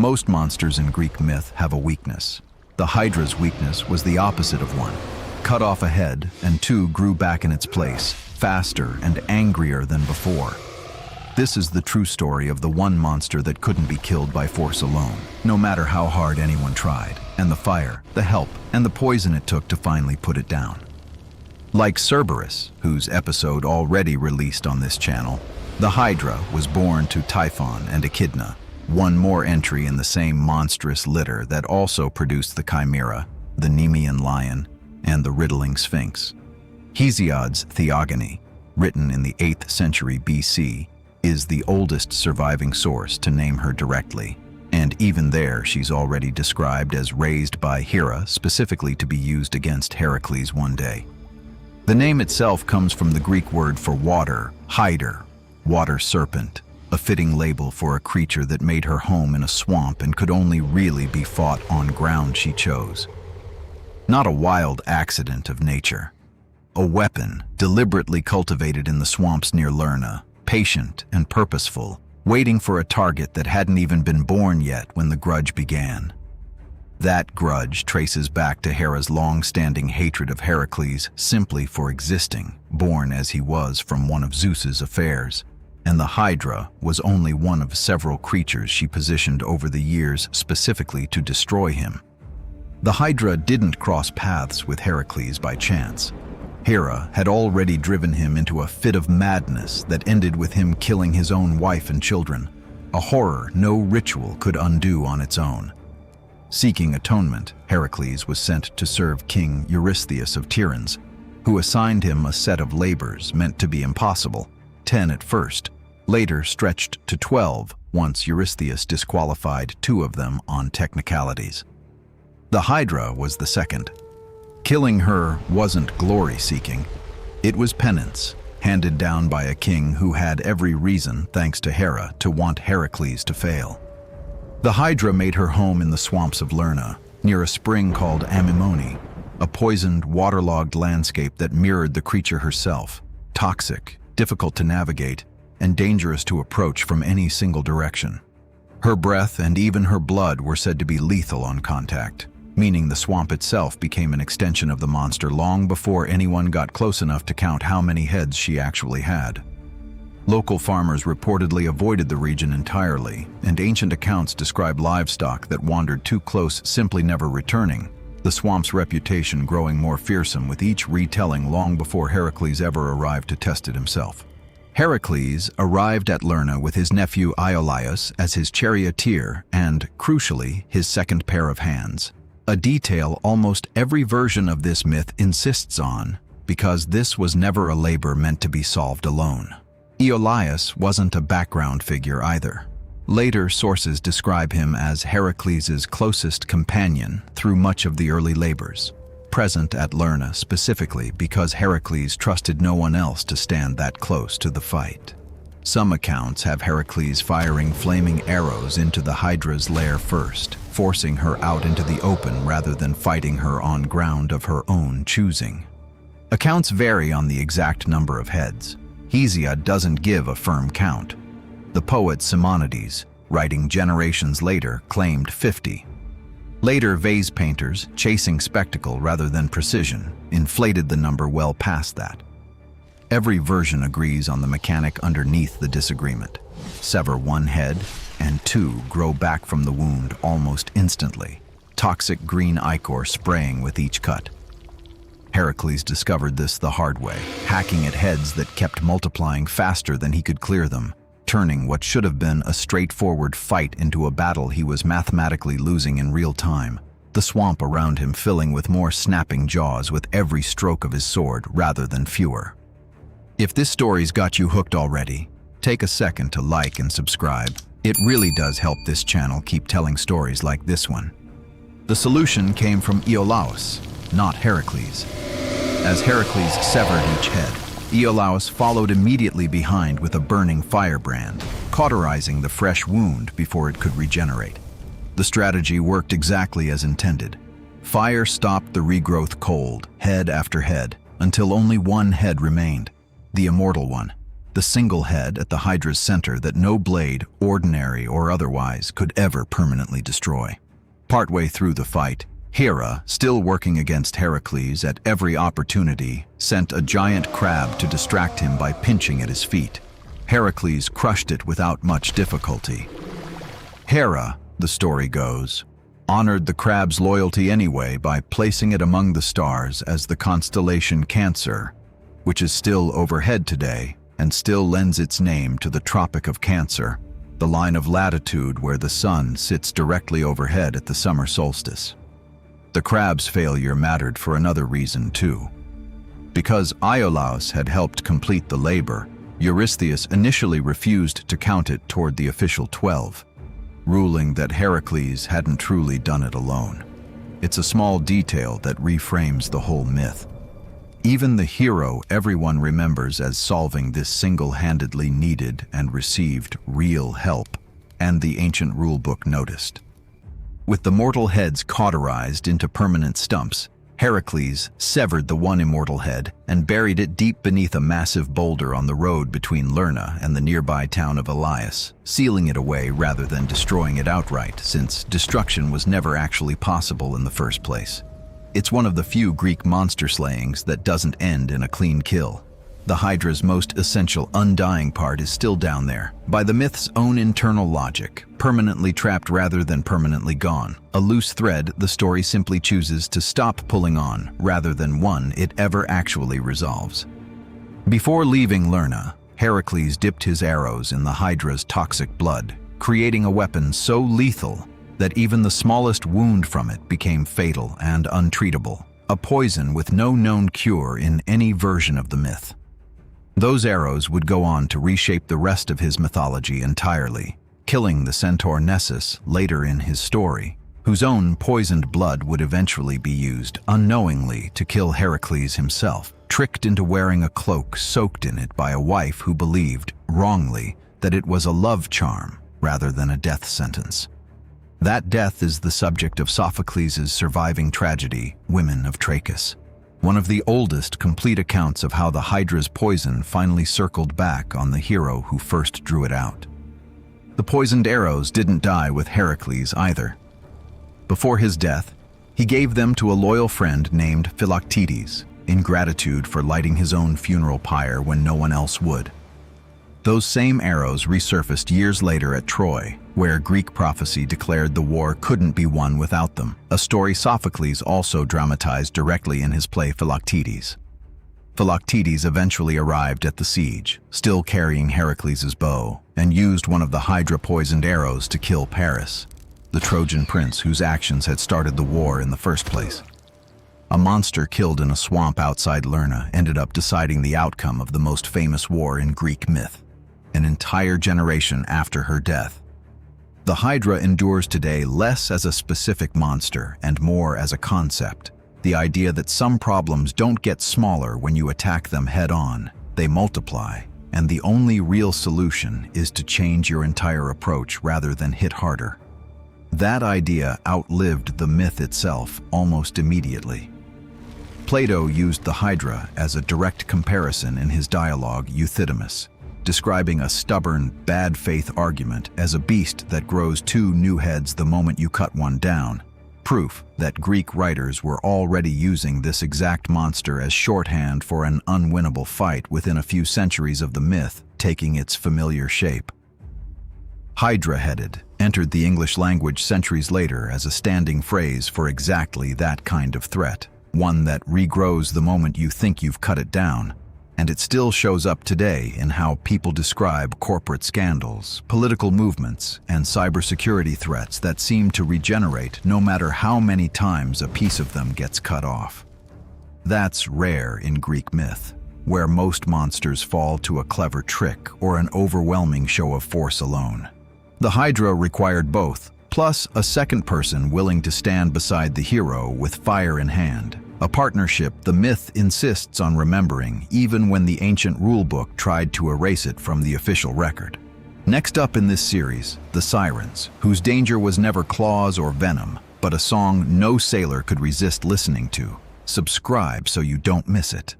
Most monsters in Greek myth have a weakness. The Hydra's weakness was the opposite of one. Cut off a head, and two grew back in its place, faster and angrier than before. This is the true story of the one monster that couldn't be killed by force alone, no matter how hard anyone tried, and the fire, the help, and the poison it took to finally put it down. Like Cerberus, whose episode already released on this channel, the Hydra was born to Typhon and Echidna, one more entry in the same monstrous litter that also produced the Chimera, the Nemean lion, and the riddling Sphinx. Hesiod's Theogony, written in the 8th century BC, is the oldest surviving source to name her directly, and even there she's already described as raised by Hera specifically to be used against Heracles one day. The name itself comes from the Greek word for water, hyder, water serpent, a fitting label for a creature that made her home in a swamp and could only really be fought on ground she chose. Not a wild accident of nature. A weapon deliberately cultivated in the swamps near Lerna, patient and purposeful, waiting for a target that hadn't even been born yet when the grudge began. That grudge traces back to Hera's long-standing hatred of Heracles simply for existing, born as he was from one of Zeus's affairs. And the Hydra was only one of several creatures she positioned over the years specifically to destroy him. The Hydra didn't cross paths with Heracles by chance. Hera had already driven him into a fit of madness that ended with him killing his own wife and children, a horror no ritual could undo on its own. Seeking atonement, Heracles was sent to serve King Eurystheus of Tiryns, who assigned him a set of labors meant to be impossible, 10 at first, later stretched to 12 once Eurystheus disqualified 2 of them on technicalities. The Hydra was the second. Killing her wasn't glory-seeking. It was penance, handed down by a king who had every reason, thanks to Hera, to want Heracles to fail. The Hydra made her home in the swamps of Lerna, near a spring called Amymone, a poisoned, waterlogged landscape that mirrored the creature herself, toxic, difficult to navigate, and dangerous to approach from any single direction. Her breath and even her blood were said to be lethal on contact, meaning the swamp itself became an extension of the monster long before anyone got close enough to count how many heads she actually had. Local farmers reportedly avoided the region entirely, and ancient accounts describe livestock that wandered too close simply never returning, the swamp's reputation growing more fearsome with each retelling long before Heracles ever arrived to test it himself. Heracles arrived at Lerna with his nephew Iolaus as his charioteer and, crucially, his second pair of hands. A detail almost every version of this myth insists on, because this was never a labor meant to be solved alone. Iolaus wasn't a background figure either. Later sources describe him as Heracles' closest companion through much of the early labors, present at Lerna specifically because Heracles trusted no one else to stand that close to the fight. Some accounts have Heracles firing flaming arrows into the Hydra's lair first, forcing her out into the open rather than fighting her on ground of her own choosing. Accounts vary on the exact number of heads. Hesiod doesn't give a firm count. The poet Simonides, writing generations later, claimed 50. Later vase painters, chasing spectacle rather than precision, inflated the number well past that. Every version agrees on the mechanic underneath the disagreement. Sever one head, and 2 grow back from the wound almost instantly, toxic green ichor spraying with each cut. Heracles discovered this the hard way, hacking at heads that kept multiplying faster than he could clear them, turning what should have been a straightforward fight into a battle he was mathematically losing in real time, the swamp around him filling with more snapping jaws with every stroke of his sword rather than fewer. If this story's got you hooked already, take a second to like and subscribe. It really does help this channel keep telling stories like this one. The solution came from Iolaus, not Heracles. As Heracles severed each head, Iolaus followed immediately behind with a burning firebrand, cauterizing the fresh wound before it could regenerate. The strategy worked exactly as intended. Fire stopped the regrowth cold, head after head, until only one head remained, the Immortal one. the single head at the Hydra's center that no blade, ordinary or otherwise, could ever permanently destroy. Partway through the fight, Hera, still working against Heracles at every opportunity, sent a giant crab to distract him by pinching at his feet. Heracles crushed it without much difficulty. Hera, the story goes, honored the crab's loyalty anyway by placing it among the stars as the constellation Cancer, which is still overhead today and still lends its name to the Tropic of Cancer, the line of latitude where the sun sits directly overhead at the summer solstice. The crab's failure mattered for another reason too. Because Iolaus had helped complete the labor, Eurystheus initially refused to count it toward the official 12, ruling that Heracles hadn't truly done it alone. It's a small detail that reframes the whole myth. Even the hero everyone remembers as solving this single-handedly needed and received real help, and the ancient rulebook noticed. With the mortal heads cauterized into permanent stumps, Heracles severed the one immortal head and buried it deep beneath a massive boulder on the road between Lerna and the nearby town of Iolaus, sealing it away rather than destroying it outright, since destruction was never actually possible in the first place. It's one of the few Greek monster slayings that doesn't end in a clean kill. The Hydra's most essential undying part is still down there, by the myth's own internal logic, permanently trapped rather than permanently gone. A loose thread the story simply chooses to stop pulling on, rather than one it ever actually resolves. Before leaving Lerna, Heracles dipped his arrows in the Hydra's toxic blood, creating a weapon so lethal that even the smallest wound from it became fatal and untreatable, a poison with no known cure in any version of the myth. Those arrows would go on to reshape the rest of his mythology entirely, killing the centaur Nessus later in his story, whose own poisoned blood would eventually be used unknowingly to kill Heracles himself, tricked into wearing a cloak soaked in it by a wife who believed, wrongly, that it was a love charm rather than a death sentence. That death is the subject of Sophocles' surviving tragedy, Women of Trachis, one of the oldest complete accounts of how the Hydra's poison finally circled back on the hero who first drew it out. The poisoned arrows didn't die with Heracles either. Before his death, he gave them to a loyal friend named Philoctetes, in gratitude for lighting his own funeral pyre when no one else would. Those same arrows resurfaced years later at Troy, where Greek prophecy declared the war couldn't be won without them, a story Sophocles also dramatized directly in his play Philoctetes. Philoctetes eventually arrived at the siege, still carrying Heracles' bow, and used one of the Hydra-poisoned arrows to kill Paris, the Trojan prince whose actions had started the war in the first place. A monster killed in a swamp outside Lerna ended up deciding the outcome of the most famous war in Greek myth, an entire generation after her death. The Hydra endures today less as a specific monster and more as a concept, the idea that some problems don't get smaller when you attack them head-on, they multiply, and the only real solution is to change your entire approach rather than hit harder. That idea outlived the myth itself almost immediately. Plato used the Hydra as a direct comparison in his dialogue Euthydemus, describing a stubborn, bad-faith argument as a beast that grows two new heads the moment you cut one down, proof that Greek writers were already using this exact monster as shorthand for an unwinnable fight within a few centuries of the myth taking its familiar shape. Hydra-headed entered the English language centuries later as a standing phrase for exactly that kind of threat, one that regrows the moment you think you've cut it down. And it still shows up today in how people describe corporate scandals, political movements, and cybersecurity threats that seem to regenerate no matter how many times a piece of them gets cut off. That's rare in Greek myth, where most monsters fall to a clever trick or an overwhelming show of force alone. The Hydra required both, plus a second person willing to stand beside the hero with fire in hand. A partnership the myth insists on remembering even when the ancient rulebook tried to erase it from the official record. Next up in this series, the Sirens, whose danger was never claws or venom, but a song no sailor could resist listening to. Subscribe so you don't miss it.